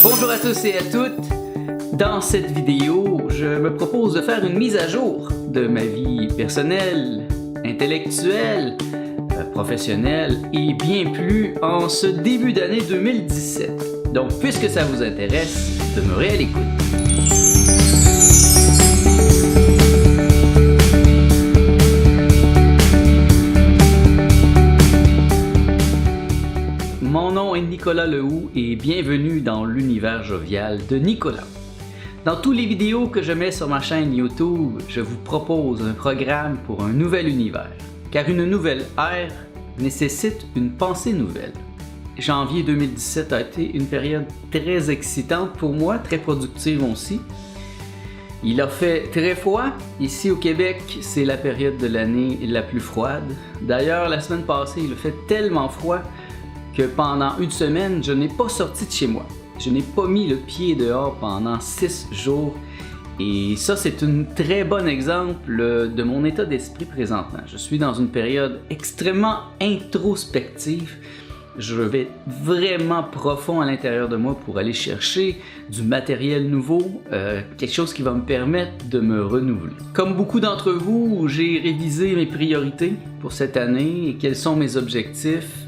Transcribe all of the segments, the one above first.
Bonjour à tous et à toutes. Dans cette vidéo, je me propose de faire une mise à jour de ma vie personnelle, intellectuelle, professionnelle et bien plus en ce début d'année 2017. Donc, puisque ça vous intéresse, demeurez à l'écoute. Mon nom est Nicolas Lehoux et bienvenue dans l'univers jovial de Nicolas. Dans toutes les vidéos que je mets sur ma chaîne YouTube, je vous propose un programme pour un nouvel univers, car une nouvelle ère nécessite une pensée nouvelle. Janvier 2017 a été une période très excitante pour moi, très productive aussi. Il a fait très froid. Ici au Québec, c'est la période de l'année la plus froide. D'ailleurs, la semaine passée, il a fait tellement froid que pendant une semaine, je n'ai pas sorti de chez moi. Je n'ai pas mis le pied dehors pendant 6 jours. Et ça, c'est un très bon exemple de mon état d'esprit présentement. Je suis dans une période extrêmement introspective. Je vais vraiment profond à l'intérieur de moi pour aller chercher du matériel nouveau, quelque chose qui va me permettre de me renouveler. Comme beaucoup d'entre vous, j'ai révisé mes priorités pour cette année et quels sont mes objectifs.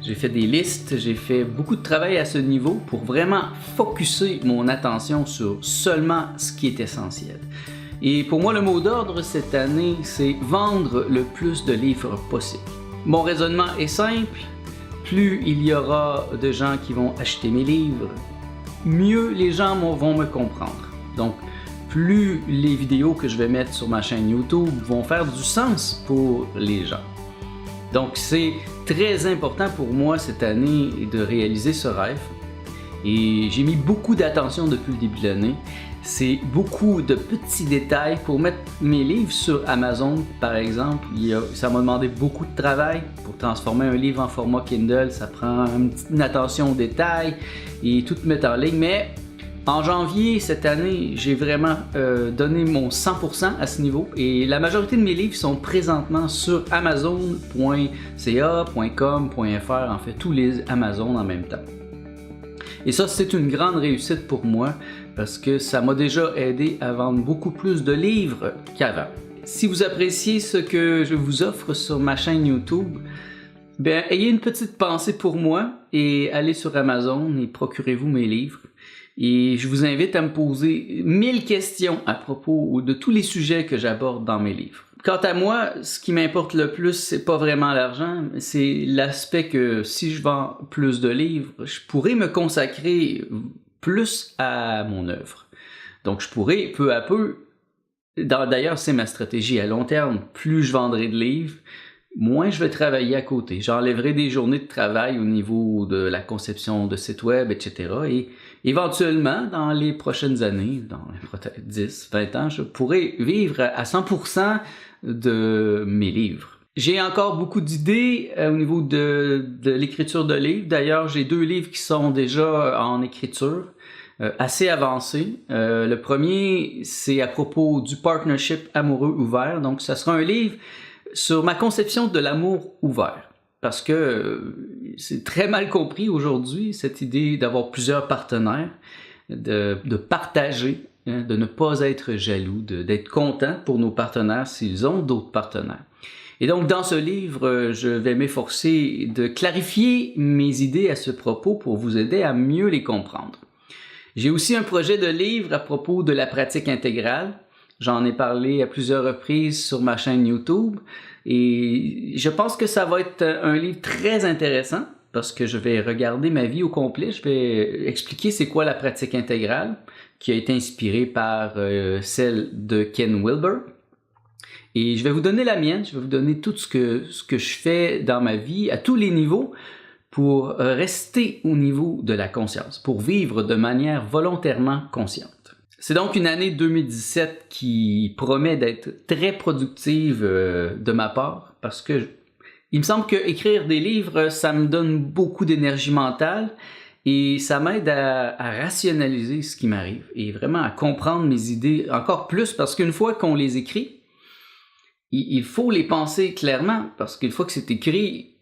J'ai fait des listes, j'ai fait beaucoup de travail à ce niveau pour vraiment focusser mon attention sur seulement ce qui est essentiel. Et pour moi, le mot d'ordre cette année, c'est vendre le plus de livres possible. Mon raisonnement est simple. Plus il y aura de gens qui vont acheter mes livres, mieux les gens vont me comprendre. Donc, plus les vidéos que je vais mettre sur ma chaîne YouTube vont faire du sens pour les gens. Donc, c'est très important pour moi cette année de réaliser ce rêve. Et j'ai mis beaucoup d'attention depuis le début de l'année. C'est beaucoup de petits détails pour mettre mes livres sur Amazon, par exemple. Ça m'a demandé beaucoup de travail pour transformer un livre en format Kindle. Ça prend une attention aux détails et tout mettre en ligne. Mais en janvier cette année, j'ai vraiment donné mon 100% à ce niveau. Et la majorité de mes livres sont présentement sur Amazon.ca, .com, .fr, en fait tous les Amazon en même temps. Et ça, c'est une grande réussite pour moi parce que ça m'a déjà aidé à vendre beaucoup plus de livres qu'avant. Si vous appréciez ce que je vous offre sur ma chaîne YouTube, bien, ayez une petite pensée pour moi et allez sur Amazon et procurez-vous mes livres. Et je vous invite à me poser 1000 questions à propos de tous les sujets que j'aborde dans mes livres. Quant à moi, ce qui m'importe le plus, c'est pas vraiment l'argent, c'est l'aspect que si je vends plus de livres, je pourrais me consacrer plus à mon œuvre. Donc je pourrais peu à peu, d'ailleurs c'est ma stratégie à long terme, plus je vendrai de livres, moins je vais travailler à côté. J'enlèverai des journées de travail au niveau de la conception de sites web, etc. Et éventuellement, dans les prochaines années, dans peut-être 10, 20 ans, je pourrai vivre à 100% de mes livres. J'ai encore beaucoup d'idées au niveau de l'écriture de livres. D'ailleurs, j'ai 2 livres qui sont déjà en écriture, assez avancés. Le premier, c'est à propos du partnership amoureux ouvert. Donc, ça sera un livre sur ma conception de l'amour ouvert. Parce que c'est très mal compris aujourd'hui, cette idée d'avoir plusieurs partenaires, de partager, de ne pas être jaloux, d'être content pour nos partenaires s'ils ont d'autres partenaires. Et donc, dans ce livre, je vais m'efforcer de clarifier mes idées à ce propos pour vous aider à mieux les comprendre. J'ai aussi un projet de livre à propos de la pratique intégrale. J'en ai parlé à plusieurs reprises sur ma chaîne YouTube et je pense que ça va être un livre très intéressant parce que je vais regarder ma vie au complet. Je vais expliquer c'est quoi la pratique intégrale qui a été inspirée par celle de Ken Wilber. Et je vais vous donner la mienne, je vais vous donner tout ce que je fais dans ma vie à tous les niveaux pour rester au niveau de la conscience, pour vivre de manière volontairement consciente. C'est donc une année 2017 qui promet d'être très productive de ma part parce que il me semble que écrire des livres, ça me donne beaucoup d'énergie mentale et ça m'aide à rationaliser ce qui m'arrive et vraiment à comprendre mes idées encore plus parce qu'une fois qu'on les écrit, il faut les penser clairement parce qu'une fois que c'est écrit,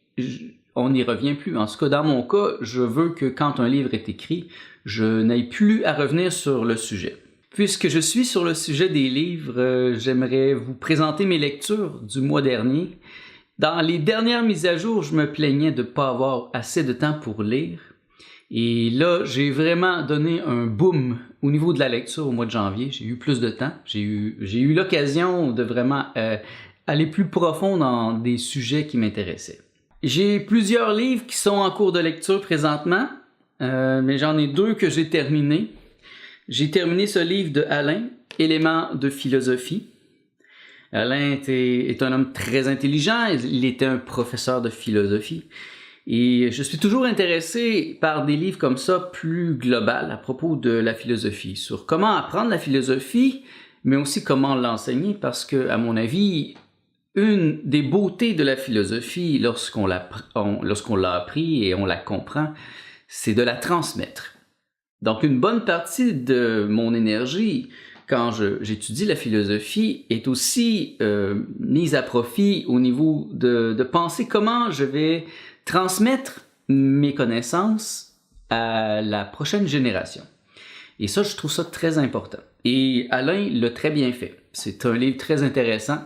on n'y revient plus. En tout cas, dans mon cas, je veux que quand un livre est écrit, je n'aille plus à revenir sur le sujet. Puisque je suis sur le sujet des livres, j'aimerais vous présenter mes lectures du mois dernier. Dans les dernières mises à jour, je me plaignais de ne pas avoir assez de temps pour lire. Et là, j'ai vraiment donné un boom au niveau de la lecture au mois de janvier. J'ai eu plus de temps. J'ai eu l'occasion de vraiment aller plus profond dans des sujets qui m'intéressaient. J'ai plusieurs livres qui sont en cours de lecture présentement, mais j'en ai 2 que j'ai terminés. J'ai terminé ce livre de Alain, Éléments de philosophie. Alain est un homme très intelligent, il était un professeur de philosophie. Et je suis toujours intéressé par des livres comme ça, plus global à propos de la philosophie, sur comment apprendre la philosophie, mais aussi comment l'enseigner, parce que, à mon avis, une des beautés de la philosophie, lorsqu'on l'a appris et on la comprend, c'est de la transmettre. Donc, une bonne partie de mon énergie, quand j'étudie la philosophie, est aussi mise à profit au niveau de penser comment je vais transmettre mes connaissances à la prochaine génération. Et ça, je trouve ça très important. Et Alain l'a très bien fait. C'est un livre très intéressant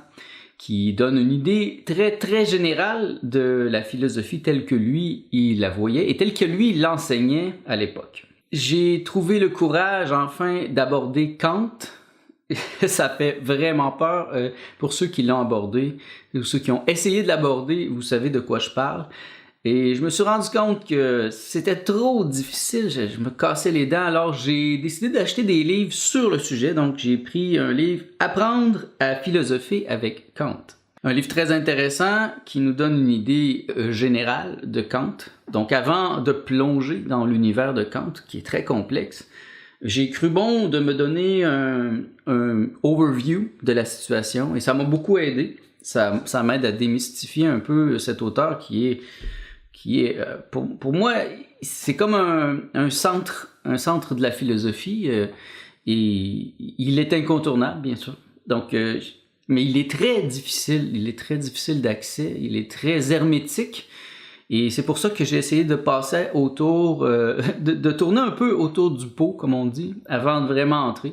qui donne une idée très, très générale de la philosophie telle que lui, il la voyait et telle que lui, il l'enseignait à l'époque. J'ai trouvé le courage, enfin, d'aborder Kant. Ça fait vraiment peur pour ceux qui l'ont abordé, ou ceux qui ont essayé de l'aborder, vous savez de quoi je parle. Et je me suis rendu compte que c'était trop difficile, je me cassais les dents, alors j'ai décidé d'acheter des livres sur le sujet. Donc j'ai pris un livre « Apprendre à philosopher avec Kant ». Un livre très intéressant qui nous donne une idée générale de Kant. Donc avant de plonger dans l'univers de Kant, qui est très complexe, j'ai cru bon de me donner un overview de la situation et ça m'a beaucoup aidé. Ça m'aide à démystifier un peu cet auteur qui est pour moi, c'est comme un centre de la philosophie et il est incontournable, bien sûr. Donc, mais il est très difficile d'accès, il est très hermétique. Et c'est pour ça que j'ai essayé de passer autour, de tourner un peu autour du pot, comme on dit, avant de vraiment entrer.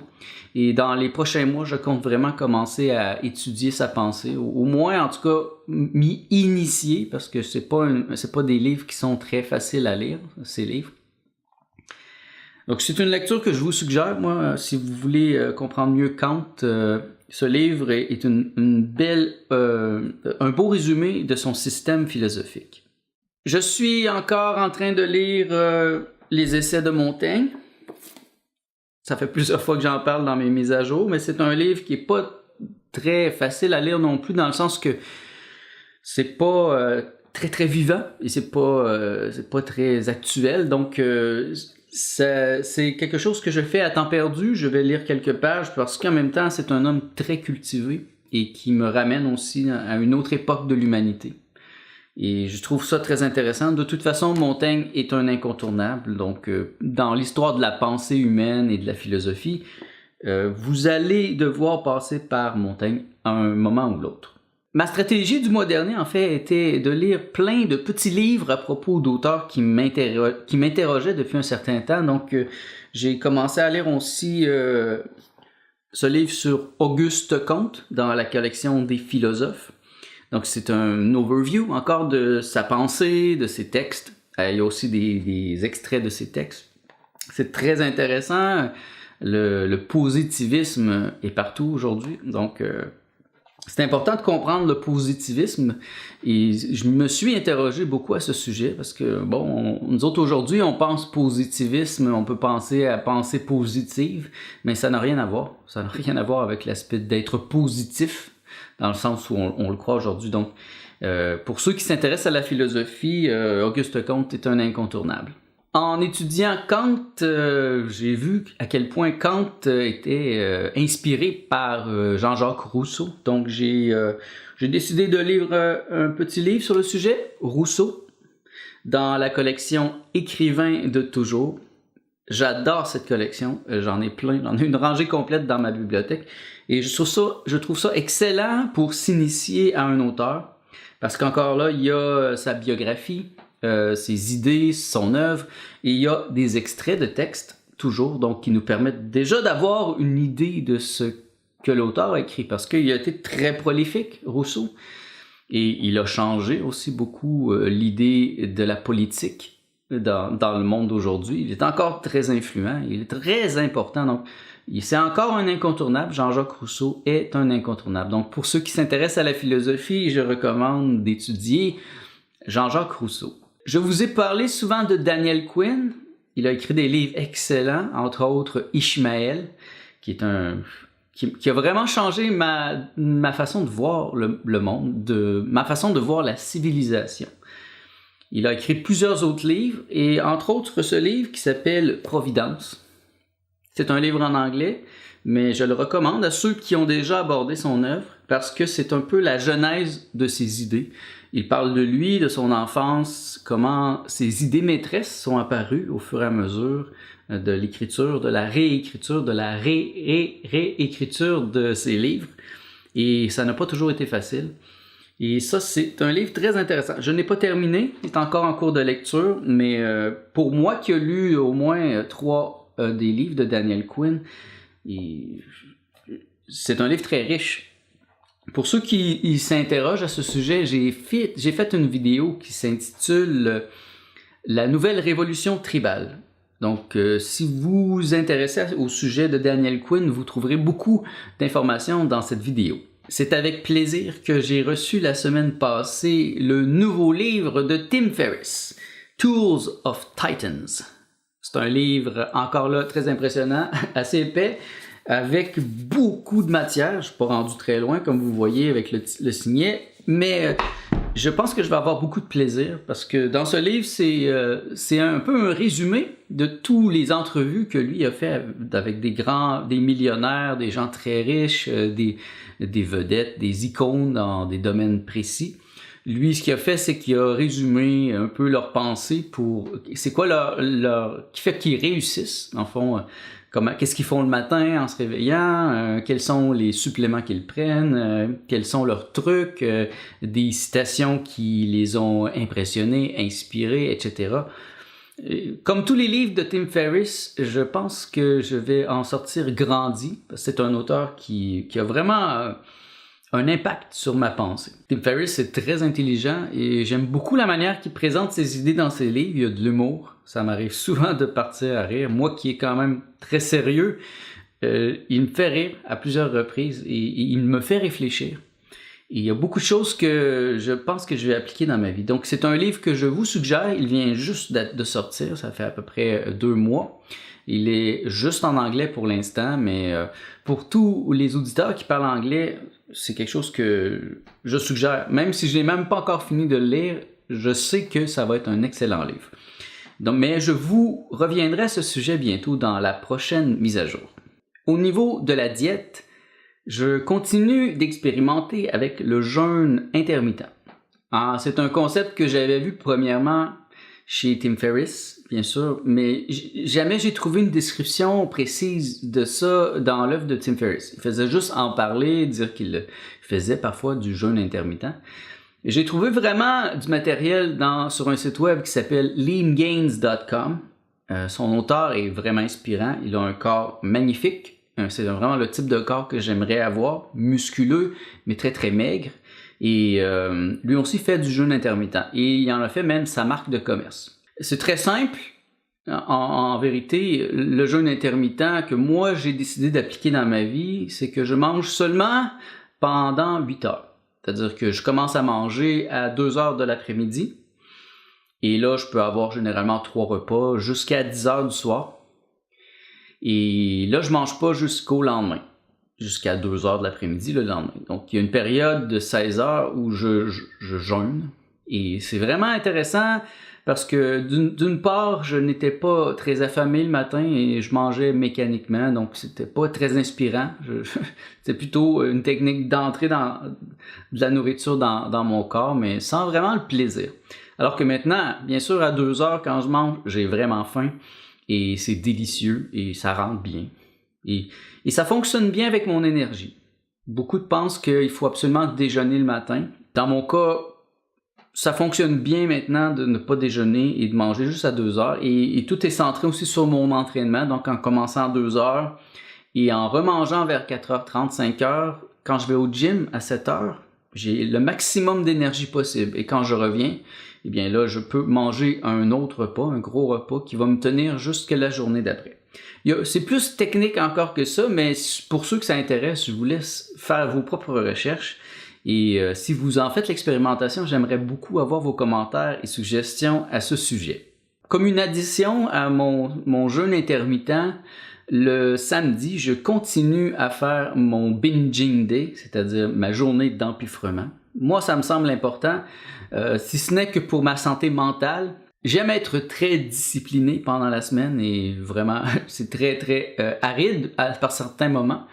Et dans les prochains mois, je compte vraiment commencer à étudier sa pensée, au moins en tout cas m'y initier, parce que c'est pas des livres qui sont très faciles à lire, ces livres. Donc c'est une lecture que je vous suggère, moi, si vous voulez comprendre mieux Kant. Ce livre est un beau résumé de son système philosophique. Je suis encore en train de lire les essais de Montaigne. Ça fait plusieurs fois que j'en parle dans mes mises à jour, mais c'est un livre qui est pas très facile à lire non plus, dans le sens que c'est pas très très vivant et c'est pas très actuel. Donc c'est quelque chose que je fais à temps perdu. Je vais lire quelques pages parce qu'en même temps c'est un homme très cultivé et qui me ramène aussi à une autre époque de l'humanité. Et je trouve ça très intéressant. De toute façon, Montaigne est un incontournable. Donc, dans l'histoire de la pensée humaine et de la philosophie, vous allez devoir passer par Montaigne à un moment ou l'autre. Ma stratégie du mois dernier, en fait, était de lire plein de petits livres à propos d'auteurs qui m'interrogeaient depuis un certain temps. Donc, j'ai commencé à lire aussi ce livre sur Auguste Comte dans la collection des philosophes. Donc, c'est un overview encore de sa pensée, de ses textes. Il y a aussi des extraits de ses textes. C'est très intéressant. Le positivisme est partout aujourd'hui. Donc, c'est important de comprendre le positivisme. Et je me suis interrogé beaucoup à ce sujet parce que, bon, nous autres aujourd'hui, on pense positivisme, on peut penser à pensée positive, mais ça n'a rien à voir. Ça n'a rien à voir avec l'aspect d'être positif, dans le sens où on le croit aujourd'hui. Donc, pour ceux qui s'intéressent à la philosophie, Auguste Comte est un incontournable. En étudiant Kant, j'ai vu à quel point Kant était inspiré par Jean-Jacques Rousseau. Donc, j'ai décidé de lire un petit livre sur le sujet, Rousseau, dans la collection Écrivains de toujours. J'adore cette collection, j'en ai plein, j'en ai une rangée complète dans ma bibliothèque. Et je trouve ça excellent pour s'initier à un auteur, parce qu'encore là, il y a sa biographie, ses idées, son œuvre, et il y a des extraits de textes, toujours, donc qui nous permettent déjà d'avoir une idée de ce que l'auteur a écrit, parce qu'il a été très prolifique, Rousseau, et il a changé aussi beaucoup l'idée de la politique dans le monde d'aujourd'hui. Il est encore très influent, il est très important, donc c'est encore un incontournable. Jean-Jacques Rousseau est un incontournable. Donc pour ceux qui s'intéressent à la philosophie, je recommande d'étudier Jean-Jacques Rousseau. Je vous ai parlé souvent de Daniel Quinn. Il a écrit des livres excellents, entre autres Ishmael, qui a vraiment changé ma façon de voir le monde, ma façon de voir la civilisation. Il a écrit plusieurs autres livres, et entre autres ce livre qui s'appelle Providence. C'est un livre en anglais, mais je le recommande à ceux qui ont déjà abordé son œuvre, parce que c'est un peu la genèse de ses idées. Il parle de lui, de son enfance, comment ses idées maîtresses sont apparues au fur et à mesure de l'écriture, de la réécriture, de la réécriture de ses livres. Et ça n'a pas toujours été facile. Et ça, c'est un livre très intéressant. Je n'ai pas terminé, il est encore en cours de lecture, mais pour moi qui ai lu au moins 3 des livres de Daniel Quinn, c'est un livre très riche. Pour ceux qui s'interrogent à ce sujet, j'ai fait une vidéo qui s'intitule « La nouvelle révolution tribale ». Donc, si vous vous intéressez au sujet de Daniel Quinn, vous trouverez beaucoup d'informations dans cette vidéo. C'est avec plaisir que j'ai reçu la semaine passée le nouveau livre de Tim Ferriss, Tools of Titans. C'est un livre, encore là, très impressionnant, assez épais, avec beaucoup de matière. Je ne suis pas rendu très loin, comme vous voyez, avec le signet, mais je pense que je vais avoir beaucoup de plaisir, parce que dans ce livre, c'est un peu un résumé de tous les entrevues que lui a fait avec des millionnaires, des gens très riches, des vedettes, des icônes dans des domaines précis. Lui, ce qu'il a fait, c'est qu'il a résumé un peu leurs pensées pour... C'est quoi qui fait qu'ils réussissent, dans le fond, qu'est-ce qu'ils font le matin en se réveillant, quels sont les suppléments qu'ils prennent, quels sont leurs trucs, des citations qui les ont impressionnés, inspirés, etc. Comme tous les livres de Tim Ferriss, je pense que je vais en sortir grandi, parce que c'est un auteur qui a vraiment un impact sur ma pensée. Tim Ferriss est très intelligent et j'aime beaucoup la manière qu'il présente ses idées dans ses livres. Il y a de l'humour, ça m'arrive souvent de partir à rire. Moi qui est quand même très sérieux, il me fait rire à plusieurs reprises et il me fait réfléchir. Et il y a beaucoup de choses que je pense que je vais appliquer dans ma vie. Donc c'est un livre que je vous suggère, il vient juste de sortir, ça fait à peu près 2 mois. Il est juste en anglais pour l'instant, mais pour tous les auditeurs qui parlent anglais, c'est quelque chose que je suggère. Même si je n'ai même pas encore fini de le lire, je sais que ça va être un excellent livre. Donc, mais je vous reviendrai à ce sujet bientôt dans la prochaine mise à jour. Au niveau de la diète, je continue d'expérimenter avec le jeûne intermittent. C'est un concept que j'avais vu premièrement chez Tim Ferriss, bien sûr, mais jamais j'ai trouvé une description précise de ça dans l'œuvre de Tim Ferriss. Il faisait juste en parler, dire qu'il faisait parfois du jeûne intermittent. J'ai trouvé vraiment du matériel sur un site web qui s'appelle leangains.com. Son auteur est vraiment inspirant, il a un corps magnifique. C'est vraiment le type de corps que j'aimerais avoir, musculeux, mais très très maigre. Et lui aussi fait du jeûne intermittent. Et il en a fait même sa marque de commerce. C'est très simple. En vérité, le jeûne intermittent que moi j'ai décidé d'appliquer dans ma vie, c'est que je mange seulement pendant 8 heures. C'est-à-dire que je commence à manger à 2 heures de l'après-midi. Et là, je peux avoir généralement 3 repas jusqu'à 10 heures du soir. Et là, je mange pas jusqu'au lendemain. Jusqu'à 2 heures de l'après-midi le lendemain. Donc, il y a une période de 16 heures où je jeûne. Et c'est vraiment intéressant parce que d'une part, je n'étais pas très affamé le matin et je mangeais mécaniquement. Donc, c'était pas très inspirant. C'était plutôt une technique d'entrer de la nourriture dans mon corps, mais sans vraiment le plaisir. Alors que maintenant, bien sûr, à 2 heures, quand je mange, j'ai vraiment faim. Et c'est délicieux et ça rentre bien. Et ça fonctionne bien avec mon énergie. Beaucoup pensent qu'il faut absolument déjeuner le matin. Dans mon cas, ça fonctionne bien maintenant de ne pas déjeuner et de manger juste à 2 heures. Et tout est centré aussi sur mon entraînement. Donc, en commençant à 2 heures et en remangeant vers 4h30, 5h, quand je vais au gym à 7h, j'ai le maximum d'énergie possible. Et quand je reviens, eh bien là, je peux manger un autre repas, un gros repas qui va me tenir jusqu'à la journée d'après. C'est plus technique encore que ça, mais pour ceux que ça intéresse, je vous laisse faire vos propres recherches. Et si vous en faites l'expérimentation, j'aimerais beaucoup avoir vos commentaires et suggestions à ce sujet. Comme une addition à mon jeûne intermittent, le samedi, je continue à faire mon binging day, c'est-à-dire ma journée d'empiffrement. Moi, ça me semble important, si ce n'est que pour ma santé mentale. J'aime être très discipliné pendant la semaine et vraiment, c'est très aride par certains moments.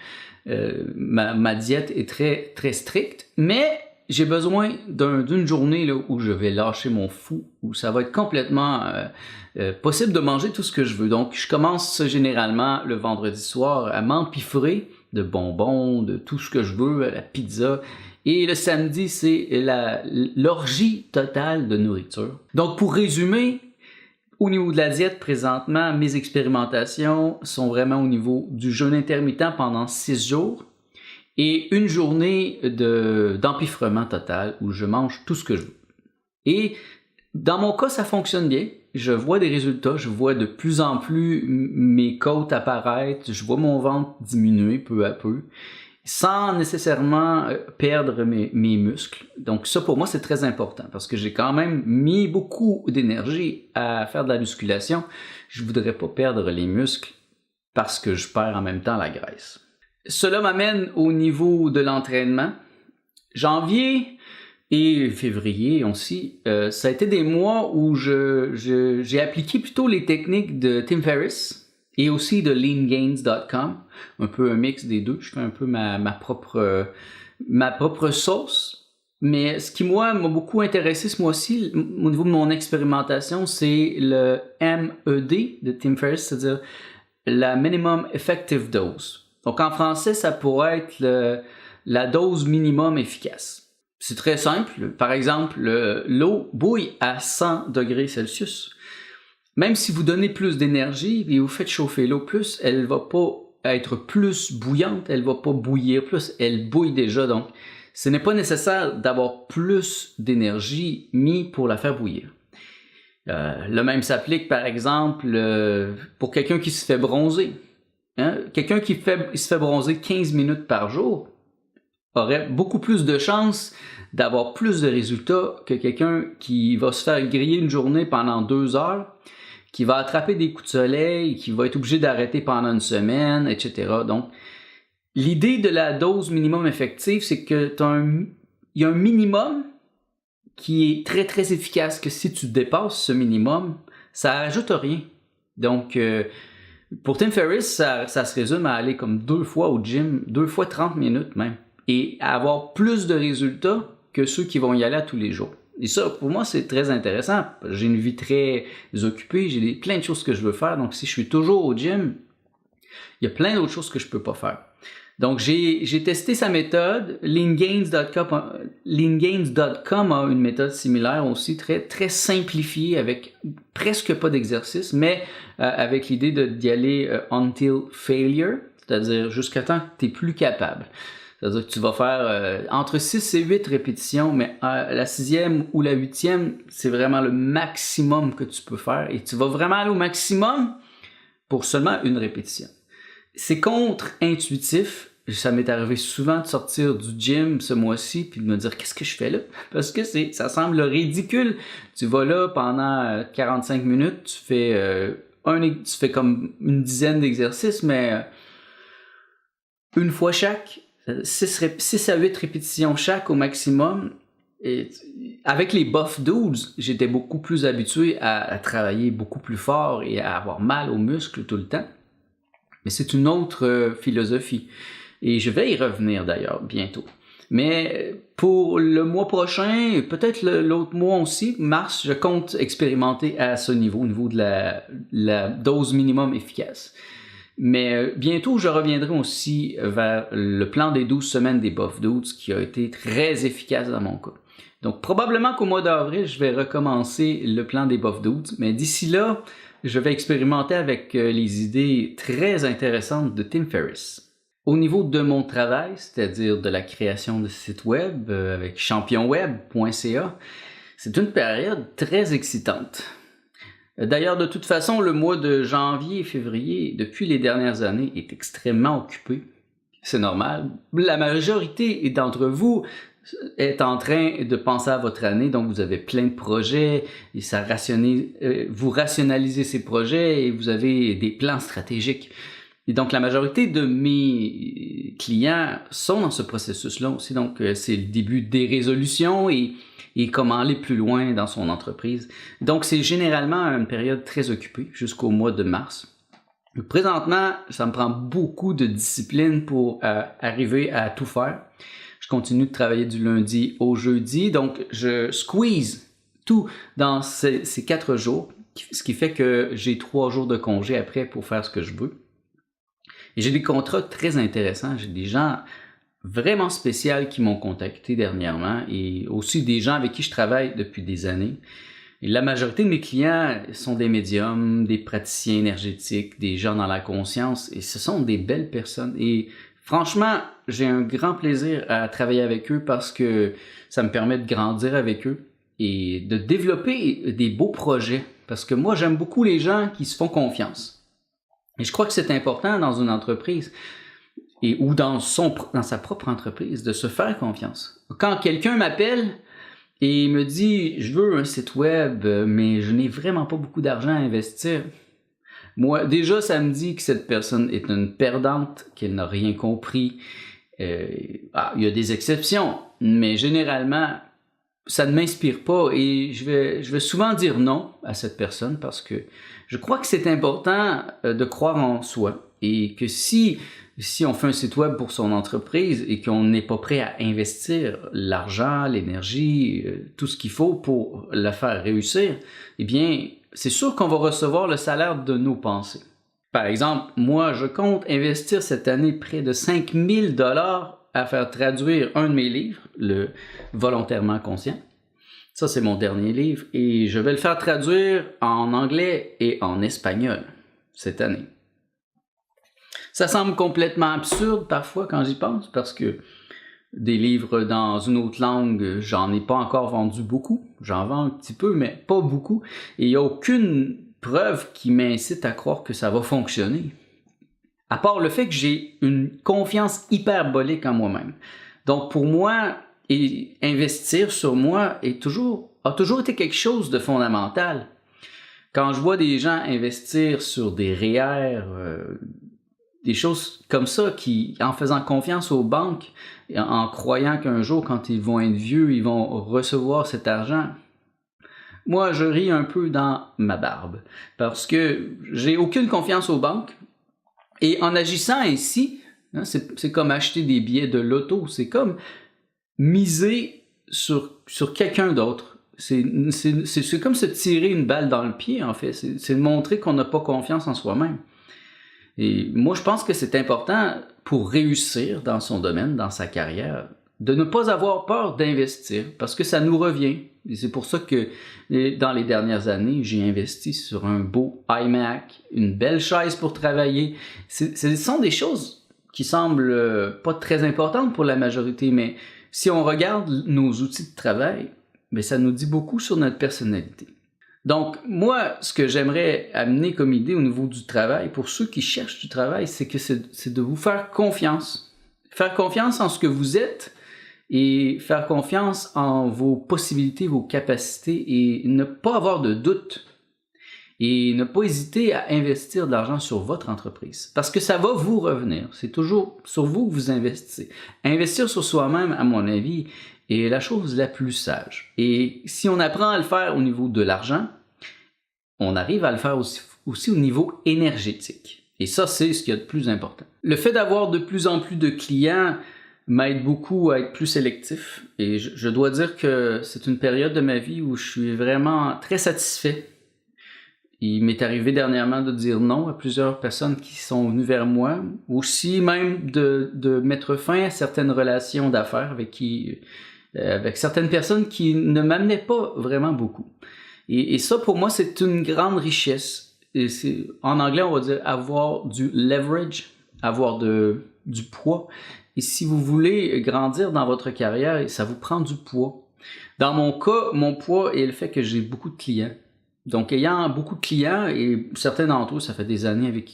Ma diète est très stricte, mais j'ai besoin d'une journée là, où je vais lâcher mon fou, où ça va être complètement possible de manger tout ce que je veux. Donc, je commence généralement le vendredi soir à m'empiffrer de bonbons, de tout ce que je veux, la pizza. Et le samedi, c'est l'orgie totale de nourriture. Donc, pour résumer, au niveau de la diète, présentement, mes expérimentations sont vraiment au niveau du jeûne intermittent pendant 6 jours et une journée d'empiffrement total où je mange tout ce que je veux. Et dans mon cas, ça fonctionne bien. Je vois des résultats, je vois de plus en plus mes côtes apparaître, je vois mon ventre diminuer peu à peu, sans nécessairement perdre mes muscles. Donc ça, pour moi, c'est très important parce que j'ai quand même mis beaucoup d'énergie à faire de la musculation. Je voudrais pas perdre les muscles parce que je perds en même temps la graisse. Cela m'amène au niveau de l'entraînement. Janvier et février aussi, ça a été des mois où j'ai appliqué plutôt les techniques de Tim Ferriss et aussi de leangains.com, un peu un mix des deux. Je fais un peu ma propre sauce. Mais ce qui, moi, m'a beaucoup intéressé ce mois-ci, au niveau de mon expérimentation, c'est le MED de Tim Ferriss, c'est-à-dire la Minimum Effective Dose. Donc, en français, ça pourrait être la dose minimum efficace. C'est très simple. Par exemple, l'eau bouille à 100 degrés Celsius. Même si vous donnez plus d'énergie et vous faites chauffer l'eau plus, elle va pas être plus bouillante, elle va pas bouillir plus, elle bouille déjà. Donc, ce n'est pas nécessaire d'avoir plus d'énergie mis pour la faire bouillir. Le même s'applique, par exemple, pour quelqu'un qui se fait bronzer. Hein? Quelqu'un qui se fait bronzer 15 minutes par jour aurait beaucoup plus de chances d'avoir plus de résultats que quelqu'un qui va se faire griller une journée pendant 2 heures, qui va attraper des coups de soleil, qui va être obligé d'arrêter pendant une semaine, etc. Donc, l'idée de la dose minimum effective, c'est que il y a un minimum qui est très efficace, que si tu dépasses ce minimum, ça rajoute rien. Donc, pour Tim Ferriss, ça se résume à aller comme 2 fois au gym, 2 fois 30 minutes même, et à avoir plus de résultats que ceux qui vont y aller à tous les jours. Et ça, pour moi, c'est très intéressant. J'ai une vie très occupée, j'ai plein de choses que je veux faire. Donc, si je suis toujours au gym, il y a plein d'autres choses que je peux pas faire. Donc, j'ai testé sa méthode. Leangains.com a une méthode similaire aussi, très simplifiée, avec presque pas d'exercice, mais avec l'idée d'y aller until failure, c'est-à-dire jusqu'à temps que tu n'es plus capable. C'est-à-dire que tu vas faire entre 6 et 8 répétitions, mais la 6e ou la 8e, c'est vraiment le maximum que tu peux faire. Et tu vas vraiment aller au maximum pour seulement une répétition. C'est contre-intuitif. Ça m'est arrivé souvent de sortir du gym ce mois-ci puis de me dire qu'est-ce que je fais là? Parce que ça semble ridicule. Tu vas là pendant 45 minutes, tu fais comme une dizaine d'exercices, mais une fois chaque. 6 à 8 répétitions chaque au maximum. Et avec les buff dudes, j'étais beaucoup plus habitué à travailler beaucoup plus fort et à avoir mal aux muscles tout le temps. Mais c'est une autre philosophie. Et je vais y revenir d'ailleurs bientôt. Mais pour le mois prochain, peut-être l'autre mois aussi, mars, je compte expérimenter à ce niveau, au niveau de la dose minimum efficace. Mais bientôt, je reviendrai aussi vers le plan des 12 semaines des Buff Dudes qui a été très efficace dans mon cas. Donc probablement qu'au mois d'avril, je vais recommencer le plan des Buff Dudes, mais d'ici là, je vais expérimenter avec les idées très intéressantes de Tim Ferriss. Au niveau de mon travail, c'est-à-dire de la création de sites web avec championweb.ca, c'est une période très excitante. D'ailleurs, de toute façon, le mois de janvier et février, depuis les dernières années, est extrêmement occupé. C'est normal. La majorité d'entre vous est en train de penser à votre année, donc vous avez plein de projets, et vous rationalisez ces projets et vous avez des plans stratégiques. Et donc la majorité de mes clients sont dans ce processus-là aussi, donc c'est le début des résolutions et comment aller plus loin dans son entreprise. Donc c'est généralement une période très occupée jusqu'au mois de mars. Présentement, ça me prend beaucoup de discipline pour arriver à tout faire. Je continue de travailler du lundi au jeudi, donc je squeeze tout dans ces 4 jours, ce qui fait que j'ai 3 jours de congé après pour faire ce que je veux. Et j'ai des contrats très intéressants, j'ai des gens vraiment spéciaux qui m'ont contacté dernièrement et aussi des gens avec qui je travaille depuis des années. Et la majorité de mes clients sont des médiums, des praticiens énergétiques, des gens dans la conscience et ce sont des belles personnes. Et franchement, j'ai un grand plaisir à travailler avec eux parce que ça me permet de grandir avec eux et de développer des beaux projets. Parce que moi, j'aime beaucoup les gens qui se font confiance. Et je crois que c'est important dans une entreprise ou dans sa propre entreprise de se faire confiance. Quand quelqu'un m'appelle et me dit « Je veux un site web, mais je n'ai vraiment pas beaucoup d'argent à investir », moi, déjà, ça me dit que cette personne est une perdante, qu'elle n'a rien compris. Il y a des exceptions, mais généralement, ça ne m'inspire pas et je vais souvent dire non à cette personne parce que je crois que c'est important de croire en soi et que si on fait un site web pour son entreprise et qu'on n'est pas prêt à investir l'argent, l'énergie, tout ce qu'il faut pour la faire réussir, eh bien, c'est sûr qu'on va recevoir le salaire de nos pensées. Par exemple, moi, je compte investir cette année près de 5 000 $ à faire traduire un de mes livres, le Volontairement conscient. Ça, c'est mon dernier livre et je vais le faire traduire en anglais et en espagnol cette année. Ça semble complètement absurde parfois quand j'y pense parce que des livres dans une autre langue, j'en ai pas encore vendu beaucoup. J'en vends un petit peu, mais pas beaucoup. Et il n'y a aucune preuve qui m'incite à croire que ça va fonctionner. À part le fait que j'ai une confiance hyperbolique en moi-même. Donc pour moi, investir sur moi a toujours été quelque chose de fondamental. Quand je vois des gens investir sur des REER, des choses comme ça, en faisant confiance aux banques, en croyant qu'un jour, quand ils vont être vieux, ils vont recevoir cet argent, moi, je ris un peu dans ma barbe parce que j'ai aucune confiance aux banques. Et en agissant ainsi, hein, c'est comme acheter des billets de loto, c'est comme miser sur quelqu'un d'autre. C'est comme se tirer une balle dans le pied, en fait. C'est de montrer qu'on n'a pas confiance en soi-même. Et moi, je pense que c'est important pour réussir dans son domaine, dans sa carrière, de ne pas avoir peur d'investir, parce que ça nous revient. Et c'est pour ça que dans les dernières années, j'ai investi sur un beau iMac, une belle chaise pour travailler. Ce sont des choses qui semblent pas très importantes pour la majorité, mais si on regarde nos outils de travail, bien, ça nous dit beaucoup sur notre personnalité. Donc, moi, ce que j'aimerais amener comme idée au niveau du travail, pour ceux qui cherchent du travail, c'est de vous faire confiance. Faire confiance en ce que vous êtes et faire confiance en vos possibilités, vos capacités et ne pas avoir de doute. Et ne pas hésiter à investir de l'argent sur votre entreprise. Parce que ça va vous revenir. C'est toujours sur vous que vous investissez. Investir sur soi-même, à mon avis, est la chose la plus sage. Et si on apprend à le faire au niveau de l'argent, on arrive à le faire aussi au niveau énergétique. Et ça, c'est ce qu'il y a de plus important. Le fait d'avoir de plus en plus de clients m'aide beaucoup à être plus sélectif. Et je dois dire que c'est une période de ma vie où je suis vraiment très satisfait. Il m'est arrivé dernièrement de dire non à plusieurs personnes qui sont venues vers moi, aussi même de mettre fin à certaines relations d'affaires avec qui avec certaines personnes qui ne m'amenaient pas vraiment beaucoup. Et ça, pour moi, c'est une grande richesse. Et en anglais, on va dire avoir du leverage, avoir du poids. Et si vous voulez grandir dans votre carrière, ça vous prend du poids. Dans mon cas, mon poids est le fait que j'ai beaucoup de clients. Donc, ayant beaucoup de clients, et certains d'entre eux, ça fait des années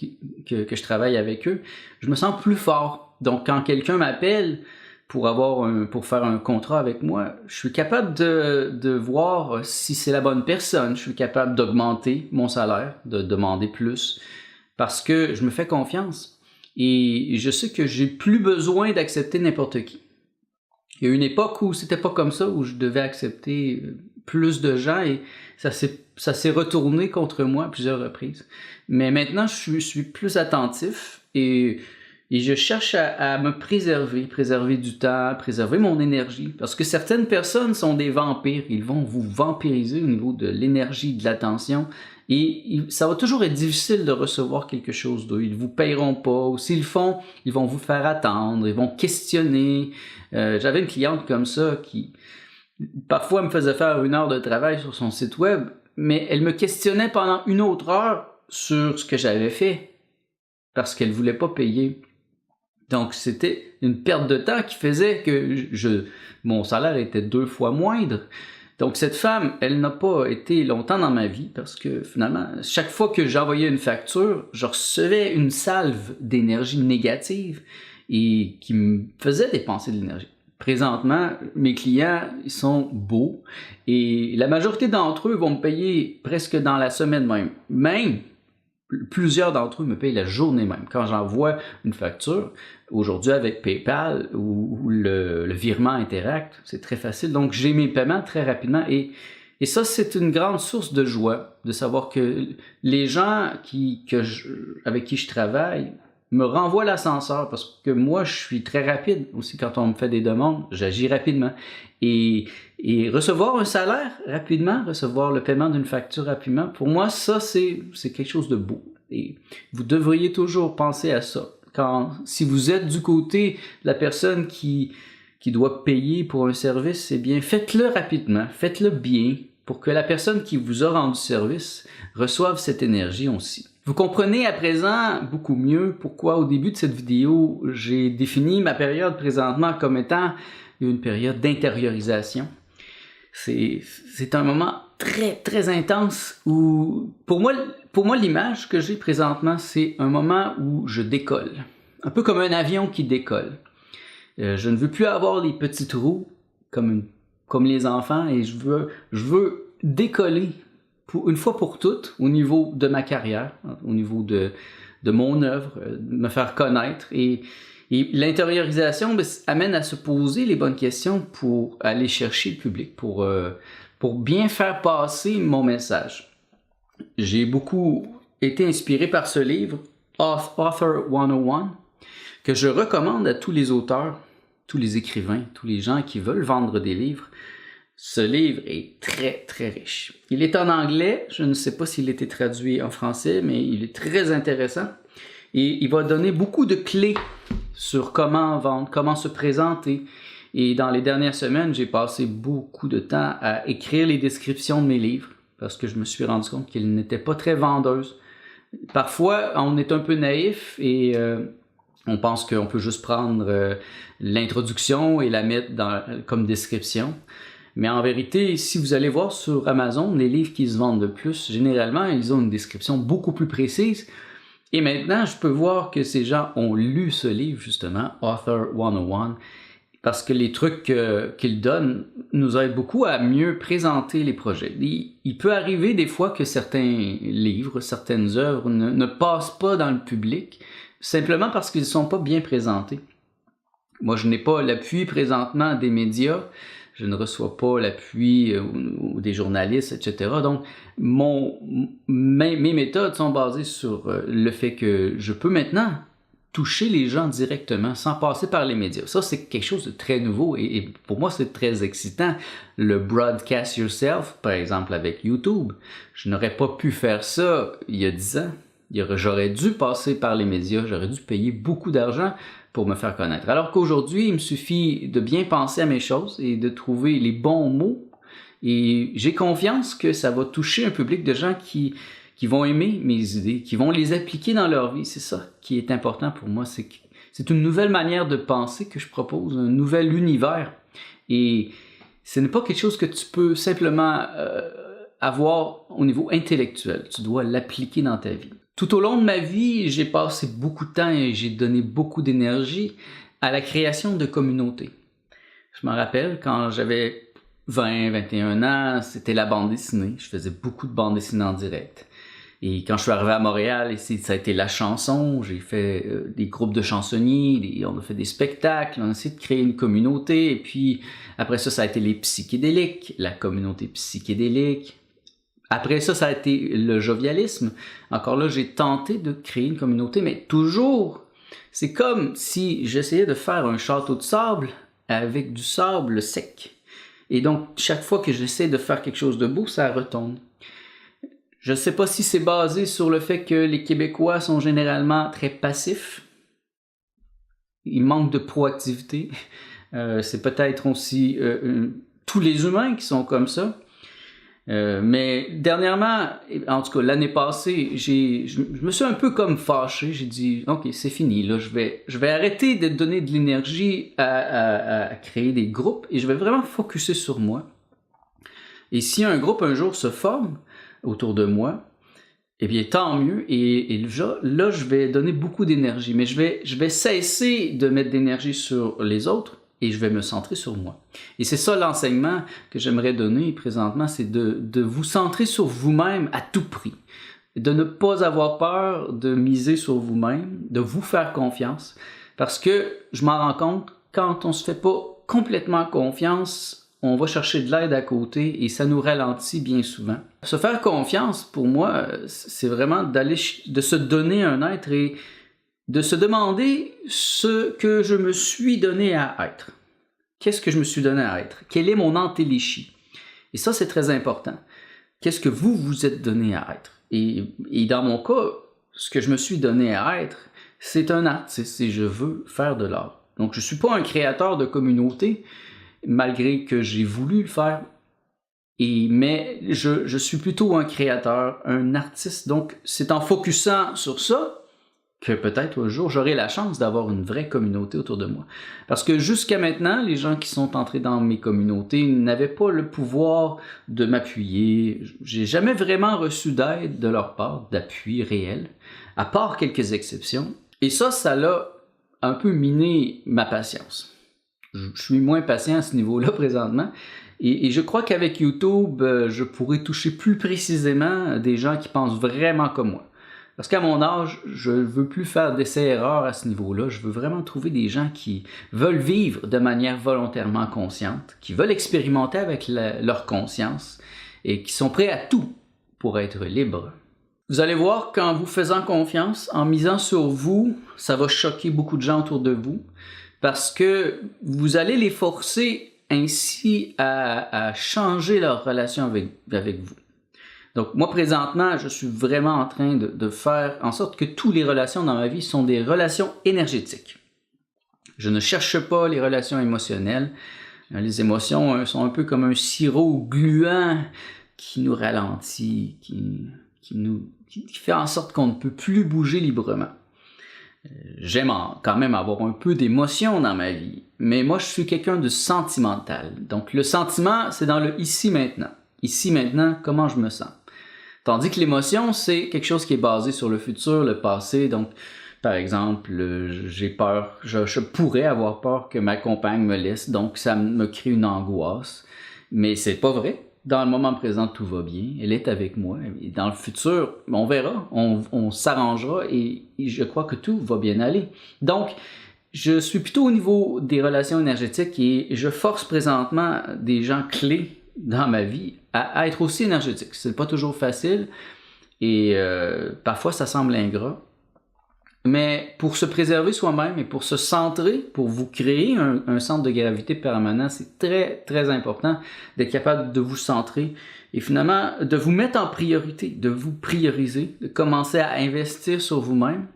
que je travaille avec eux, je me sens plus fort. Donc, quand quelqu'un m'appelle pour faire un contrat avec moi, je suis capable de voir si c'est la bonne personne. Je suis capable d'augmenter mon salaire, de demander plus, parce que je me fais confiance. Et je sais que j'ai plus besoin d'accepter n'importe qui. Il y a une époque où c'était pas comme ça, où je devais accepter plus de gens et ça s'est retourné contre moi à plusieurs reprises. Mais maintenant, je suis plus attentif et je cherche à me préserver du temps, préserver mon énergie. Parce que certaines personnes sont des vampires. Ils vont vous vampiriser au niveau de l'énergie, de l'attention. Et ça va toujours être difficile de recevoir quelque chose d'eux. Ils ne vous paieront pas. Ou s'ils le font, ils vont vous faire attendre. Ils vont questionner. J'avais une cliente comme ça qui, parfois, me faisait faire 1 heure de travail sur son site web. Mais elle me questionnait pendant 1 autre heure sur ce que j'avais fait. Parce qu'elle ne voulait pas payer. Donc, c'était une perte de temps qui faisait que mon salaire était 2 fois moindre. Donc, cette femme, elle n'a pas été longtemps dans ma vie parce que finalement, chaque fois que j'envoyais une facture, je recevais une salve d'énergie négative et qui me faisait dépenser de l'énergie. Présentement, mes clients, ils sont beaux et la majorité d'entre eux vont me payer presque dans la semaine même. Plusieurs d'entre eux me payent la journée même. Quand j'envoie une facture, aujourd'hui avec PayPal ou le virement Interact, c'est très facile. Donc, j'ai mes paiements très rapidement. Et ça, c'est une grande source de joie de savoir que les gens avec qui je travaille me renvoient l'ascenseur parce que moi, je suis très rapide. Aussi, quand on me fait des demandes, j'agis rapidement. Et recevoir un salaire rapidement, recevoir le paiement d'une facture rapidement, pour moi, ça, c'est quelque chose de beau. Et vous devriez toujours penser à ça. Si vous êtes du côté de la personne qui doit payer pour un service, eh bien, faites-le rapidement, faites-le bien pour que la personne qui vous a rendu service reçoive cette énergie aussi. Vous comprenez à présent beaucoup mieux pourquoi au début de cette vidéo, j'ai défini ma période présentement comme étant une période d'intériorisation. C'est un moment très, très intense où, pour moi, l'image que j'ai présentement, c'est un moment où je décolle. Un peu comme un avion qui décolle. Je ne veux plus avoir les petites roues comme les enfants et je veux décoller une fois pour toutes au niveau de ma carrière, au niveau de mon œuvre, me faire connaître et l'intériorisation amène à se poser les bonnes questions pour aller chercher le public, pour bien faire passer mon message. J'ai beaucoup été inspiré par ce livre, Author 101, que je recommande à tous les auteurs, tous les écrivains, tous les gens qui veulent vendre des livres. Ce livre est très, très riche. Il est en anglais, je ne sais pas s'il a été traduit en français, mais il est très intéressant. Et il va donner beaucoup de clés sur comment vendre, comment se présenter. Et dans les dernières semaines, j'ai passé beaucoup de temps à écrire les descriptions de mes livres parce que je me suis rendu compte qu'ils n'étaient pas très vendeuses. Parfois, on est un peu naïf et on pense qu'on peut juste prendre l'introduction et la mettre comme description. Mais en vérité, si vous allez voir sur Amazon, les livres qui se vendent le plus, généralement, ils ont une description beaucoup plus précise. Et maintenant, je peux voir que ces gens ont lu ce livre, justement, Author 101, parce que les trucs qu'il donne nous aident beaucoup à mieux présenter les projets. Il peut arriver des fois que certains livres, certaines œuvres ne passent pas dans le public, simplement parce qu'ils ne sont pas bien présentés. Moi, je n'ai pas l'appui présentement des médias, je ne reçois pas l'appui des journalistes, etc. Donc, mes méthodes sont basées sur le fait que je peux maintenant toucher les gens directement sans passer par les médias. Ça, c'est quelque chose de très nouveau et pour moi, c'est très excitant. Le broadcast yourself, par exemple, avec YouTube, je n'aurais pas pu faire ça il y a 10 ans. J'aurais dû passer par les médias, j'aurais dû payer beaucoup d'argent pour me faire connaître. Alors qu'aujourd'hui, il me suffit de bien penser à mes choses et de trouver les bons mots. Et j'ai confiance que ça va toucher un public de gens qui vont aimer mes idées, qui vont les appliquer dans leur vie. C'est ça qui est important pour moi, c'est une nouvelle manière de penser que je propose, un nouvel univers. Et ce n'est pas quelque chose que tu peux simplement avoir au niveau intellectuel. Tu dois l'appliquer dans ta vie. Tout au long de ma vie, j'ai passé beaucoup de temps et j'ai donné beaucoup d'énergie à la création de communautés. Je me rappelle quand j'avais 20, 21 ans, c'était la bande dessinée. Je faisais beaucoup de bande dessinée en direct. Et quand je suis arrivé à Montréal, ici, ça a été la chanson. J'ai fait des groupes de chansonniers, on a fait des spectacles, on a essayé de créer une communauté. Et puis après ça, ça a été les psychédéliques, la communauté psychédélique. Après ça, ça a été le jovialisme. Encore là, j'ai tenté de créer une communauté, mais toujours, c'est comme si j'essayais de faire un château de sable avec du sable sec. Et donc, chaque fois que j'essaie de faire quelque chose de beau, ça retombe. Je ne sais pas si c'est basé sur le fait que les Québécois sont généralement très passifs. Ils manquent de proactivité. C'est peut-être aussi tous les humains qui sont comme ça. Mais dernièrement, en tout cas l'année passée, je me suis un peu comme fâché. J'ai dit, ok, c'est fini, là, je vais arrêter de donner de l'énergie à créer des groupes et je vais vraiment focusser sur moi. Et si un groupe un jour se forme autour de moi, eh bien tant mieux. Et là, je vais donner beaucoup d'énergie, mais je vais cesser de mettre d'énergie sur les autres. Et je vais me centrer sur moi. Et c'est ça l'enseignement que j'aimerais donner présentement, c'est de vous centrer sur vous-même à tout prix. De ne pas avoir peur de miser sur vous-même, de vous faire confiance. Parce que je m'en rends compte, quand on ne se fait pas complètement confiance, on va chercher de l'aide à côté et ça nous ralentit bien souvent. Se faire confiance, pour moi, c'est vraiment de se donner un être et de se demander ce que je me suis donné à être. Qu'est-ce que je me suis donné à être? Quelle est mon antéléchie? Et ça, c'est très important. Qu'est-ce que vous vous êtes donné à être? Et dans mon cas, ce que je me suis donné à être, c'est un artiste et je veux faire de l'art. Donc, je ne suis pas un créateur de communauté, malgré que j'ai voulu le faire. Mais je suis plutôt un créateur, un artiste. Donc, c'est en focusant sur ça que peut-être un jour j'aurai la chance d'avoir une vraie communauté autour de moi. Parce que jusqu'à maintenant, les gens qui sont entrés dans mes communautés n'avaient pas le pouvoir de m'appuyer. J'ai jamais vraiment reçu d'aide de leur part, d'appui réel, à part quelques exceptions. Et ça l'a un peu miné ma patience. Je suis moins patient à ce niveau-là présentement. Et je crois qu'avec YouTube, je pourrais toucher plus précisément des gens qui pensent vraiment comme moi. Parce qu'à mon âge, je ne veux plus faire d'essais-erreurs à ce niveau-là. Je veux vraiment trouver des gens qui veulent vivre de manière volontairement consciente, qui veulent expérimenter avec leur conscience et qui sont prêts à tout pour être libres. Vous allez voir qu'en vous faisant confiance, en misant sur vous, ça va choquer beaucoup de gens autour de vous parce que vous allez les forcer ainsi à changer leur relation avec vous. Donc, moi, présentement, je suis vraiment en train de faire en sorte que toutes les relations dans ma vie sont des relations énergétiques. Je ne cherche pas les relations émotionnelles. Les émotions sont un peu comme un sirop gluant qui nous ralentit, qui fait en sorte qu'on ne peut plus bouger librement. J'aime quand même avoir un peu d'émotion dans ma vie, mais moi, je suis quelqu'un de sentimental. Donc, le sentiment, c'est dans le ici-maintenant. Ici-maintenant, comment je me sens. Tandis que l'émotion, c'est quelque chose qui est basé sur le futur, le passé. Donc, par exemple, j'ai peur, je pourrais avoir peur que ma compagne me laisse, donc ça me crée une angoisse. Mais c'est pas vrai. Dans le moment présent, tout va bien. Elle est avec moi. Et dans le futur, on verra, on s'arrangera et je crois que tout va bien aller. Donc, je suis plutôt au niveau des relations énergétiques et je force présentement des gens clés dans ma vie à être aussi énergétique. C'est pas toujours facile et parfois ça semble ingrat. Mais pour se préserver soi-même et pour se centrer, pour vous créer un centre de gravité permanent, c'est très, très important d'être capable de vous centrer et finalement de vous mettre en priorité, de vous prioriser, de commencer à investir sur vous-même.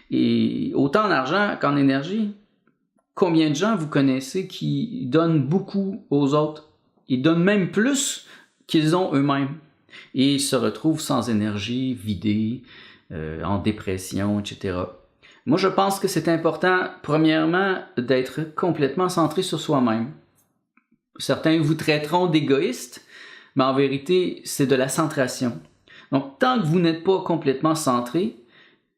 Et autant en argent qu'en énergie, combien de gens vous connaissez qui donnent beaucoup aux autres? Ils donnent même plus qu'ils ont eux-mêmes. Et ils se retrouvent sans énergie, vidés, en dépression, etc. Moi, je pense que c'est important, premièrement, d'être complètement centré sur soi-même. Certains vous traiteront d'égoïste, mais en vérité, c'est de la centration. Donc, tant que vous n'êtes pas complètement centré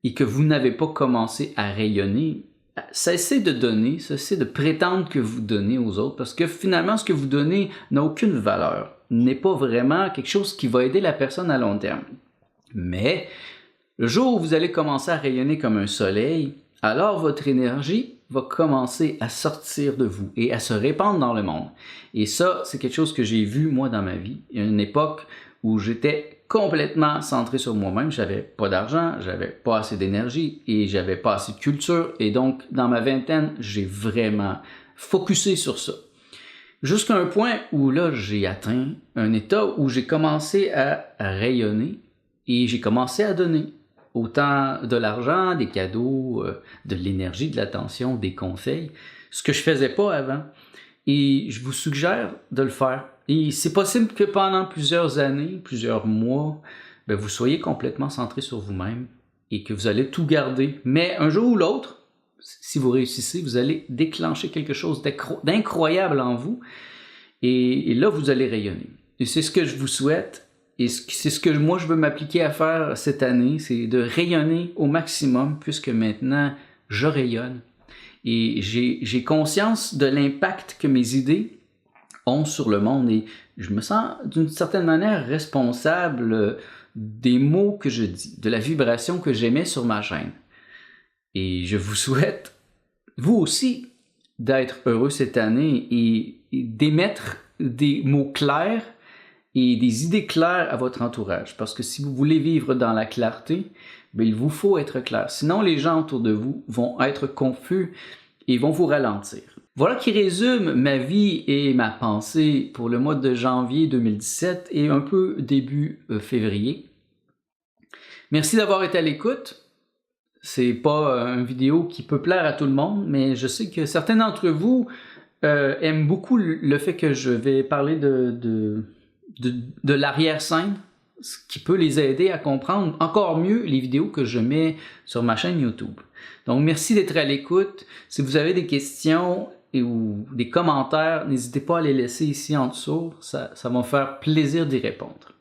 et que vous n'avez pas commencé à rayonner, cessez de donner, cessez de prétendre que vous donnez aux autres, parce que finalement, ce que vous donnez n'a aucune valeur, n'est pas vraiment quelque chose qui va aider la personne à long terme. Mais le jour où vous allez commencer à rayonner comme un soleil, alors votre énergie va commencer à sortir de vous et à se répandre dans le monde. Et ça, c'est quelque chose que j'ai vu moi dans ma vie. Il y a une époque où j'étais complètement centré sur moi-même, j'avais pas d'argent, j'avais pas assez d'énergie et j'avais pas assez de culture. Et donc, dans ma vingtaine, j'ai vraiment focusé sur ça. Jusqu'à un point où là, j'ai atteint un état où j'ai commencé à rayonner et j'ai commencé à donner. Autant de l'argent, des cadeaux, de l'énergie, de l'attention, des conseils, ce que je faisais pas avant. Et je vous suggère de le faire. Et c'est possible que pendant plusieurs années, plusieurs mois, vous soyez complètement centré sur vous-même et que vous allez tout garder. Mais un jour ou l'autre, si vous réussissez, vous allez déclencher quelque chose d'incroyable en vous. Et là, vous allez rayonner. Et c'est ce que je vous souhaite. Et c'est ce que moi je veux m'appliquer à faire cette année, c'est de rayonner au maximum puisque maintenant je rayonne. Et j'ai conscience de l'impact que mes idées ont sur le monde et je me sens d'une certaine manière responsable des mots que je dis, de la vibration que j'émets sur ma chaîne. Et je vous souhaite, vous aussi, d'être heureux cette année et d'émettre des mots clairs et des idées claires à votre entourage. Parce que si vous voulez vivre dans la clarté, il vous faut être clair. Sinon, les gens autour de vous vont être confus et vont vous ralentir. Voilà qui résume ma vie et ma pensée pour le mois de janvier 2017 et un peu début février. Merci d'avoir été à l'écoute. C'est pas une vidéo qui peut plaire à tout le monde, mais je sais que certains d'entre vous aiment beaucoup le fait que je vais parler de l'arrière-scène, ce qui peut les aider à comprendre encore mieux les vidéos que je mets sur ma chaîne YouTube. Donc, merci d'être à l'écoute. Si vous avez des questions ou des commentaires, n'hésitez pas à les laisser ici en dessous. Ça va me faire plaisir d'y répondre.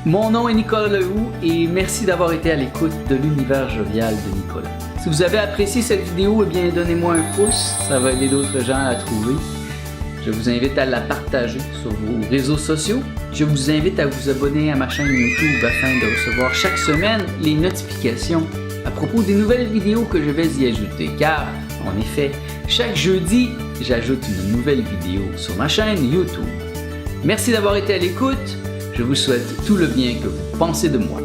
Mon nom est Nicolas Lehoux et merci d'avoir été à l'écoute de l'univers jovial de Nicolas. Si vous avez apprécié cette vidéo, eh bien donnez-moi un pouce, ça va aider d'autres gens à la trouver. Je vous invite à la partager sur vos réseaux sociaux. Je vous invite à vous abonner à ma chaîne YouTube afin de recevoir chaque semaine les notifications à propos des nouvelles vidéos que je vais y ajouter. Car, en effet, chaque jeudi, j'ajoute une nouvelle vidéo sur ma chaîne YouTube. Merci d'avoir été à l'écoute. Je vous souhaite tout le bien que vous pensez de moi.